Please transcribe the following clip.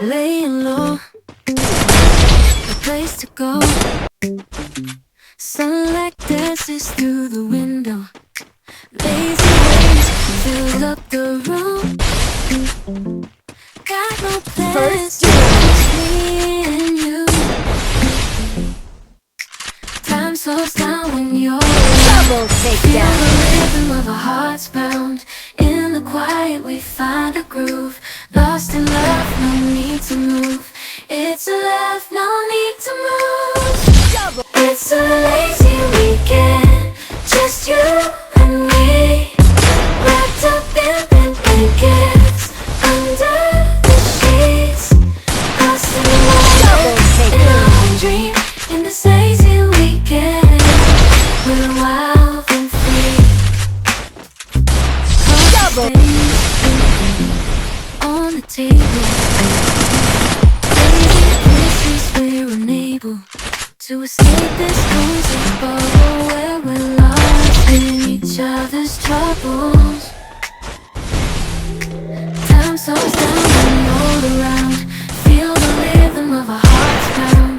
laying low, a place to go. Sunlight dances through the window. Lazy winds fill up the room. Got no plans, just me and you. Time slows down when you're Double takedown. feel the rhythm of our hearts pound. In the quiet we find a groove. Lost in love, no need to move. It's a love, no need to move. It's a lazy weekend, just you and me, wrapped up in blankets under the sheets, lost in love in our own dream. In this lazy weekend, we're wild and free. On the table, lazy kisses, we're unable to escape this cozy bubble where we're lost in each other's troubles. Time slows down when you're around. Feel the rhythm of our hearts pound.